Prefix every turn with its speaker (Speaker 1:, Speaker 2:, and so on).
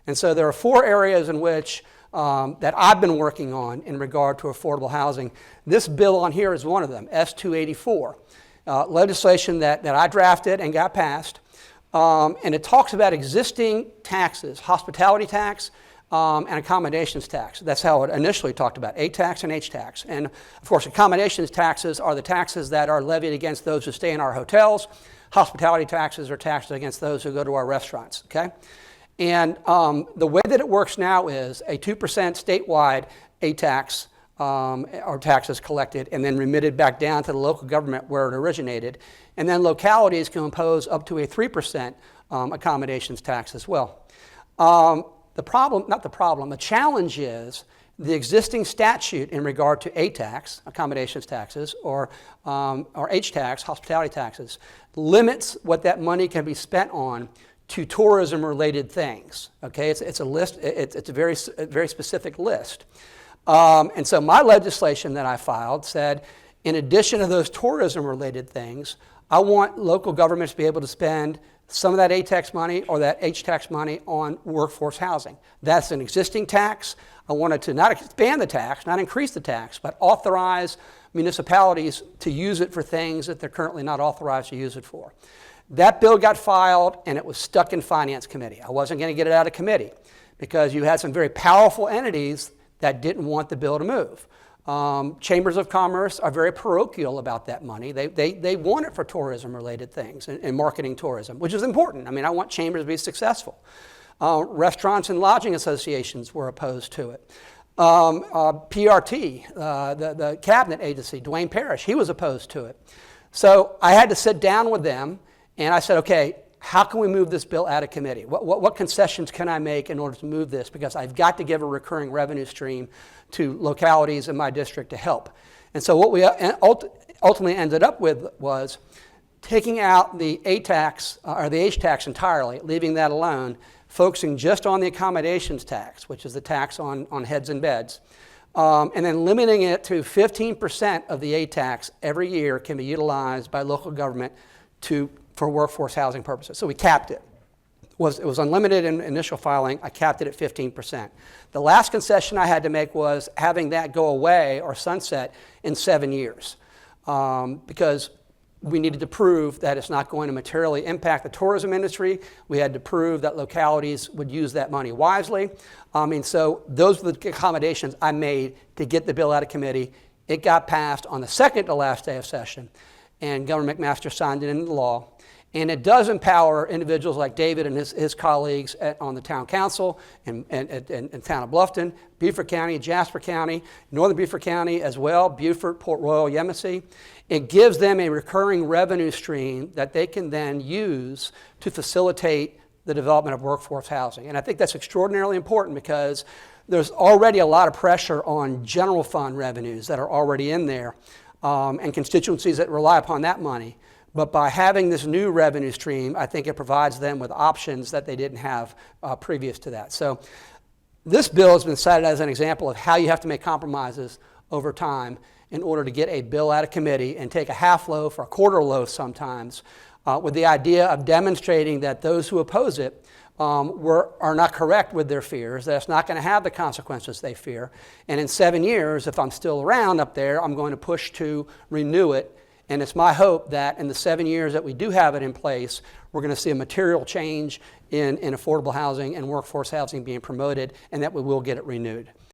Speaker 1: And so there are 4 areas in which that I've been working on in regard to affordable housing. This bill on here is one of them, S-284, legislation that I drafted and got passed. And it talks about existing taxes, hospitality tax and accommodations tax. That's how it initially talked about, A tax and H tax. And of course, accommodations taxes are the taxes that are levied against those who stay in our hotels. Hospitality taxes are taxes against those who go to our restaurants, okay? And the way that it works now is a 2% statewide A tax or taxes collected and then remitted back down to the local government where it originated. And then localities can impose up to a 3% accommodations tax as well. The challenge is the existing statute in regard to A tax, accommodations taxes, or H tax, hospitality taxes, limits what that money can be spent on to tourism-related things. Okay, it's a list. It's a very specific list. And so my legislation that I filed said, in addition to those tourism-related things, I want local governments to be able to spend some of that A tax money or that H tax money on workforce housing. That's an existing tax. I wanted to not expand the tax, not increase the tax, but authorize municipalities to use it for things that they're currently not authorized to use it for. That bill got filed and it was stuck in Finance Committee. I wasn't going to get it out of committee because you had some very powerful entities that didn't want the bill to move. Chambers of Commerce are very parochial about that money. They want it for tourism-related things and marketing tourism, which is important. I mean, I want chambers to be successful. Restaurants and lodging associations were opposed to it. PRT, the cabinet agency, Dwayne Parrish, he was opposed to it. So I had to sit down with them and I said, okay, how can we move this bill out of committee? What concessions can I make in order to move this? Because I've got to give a recurring revenue stream to localities in my district to help. And so what we ultimately ended up with was taking out the A tax or the H tax entirely, leaving that alone, focusing just on the accommodations tax, which is the tax on heads and beds, and then limiting it to 15% of the A tax every year can be utilized by local government for workforce housing purposes. So we capped it. It was unlimited in initial filing. I capped it at 15%. The last concession I had to make was having that go away or sunset in 7 years because we needed to prove that it's not going to materially impact the tourism industry. We had to prove that localities would use that money wisely. And so those were the accommodations I made to get the bill out of committee. It got passed on the second to last day of session, and Governor McMaster signed it into law. And it does empower individuals like David and his colleagues on the town council and town of Bluffton, Beaufort County, Jasper County, Northern Beaufort County as well, Beaufort, Port Royal, Yemassee. It gives them a recurring revenue stream that they can then use to facilitate the development of workforce housing. And I think that's extraordinarily important because there's already a lot of pressure on general fund revenues that are already in there and constituencies that rely upon that money. But by having this new revenue stream, I think it provides them with options that they didn't have previous to that. So this bill has been cited as an example of how you have to make compromises over time in order to get a bill out of committee and take a half loaf or a quarter loaf sometimes with the idea of demonstrating that those who oppose it are not correct with their fears, that it's not going to have the consequences they fear. And in 7 years, if I'm still around up there, I'm going to push to renew it. And it's my hope that in the 7 years that we do have it in place, we're going to see a material change in affordable housing and workforce housing being promoted, and that we will get it renewed.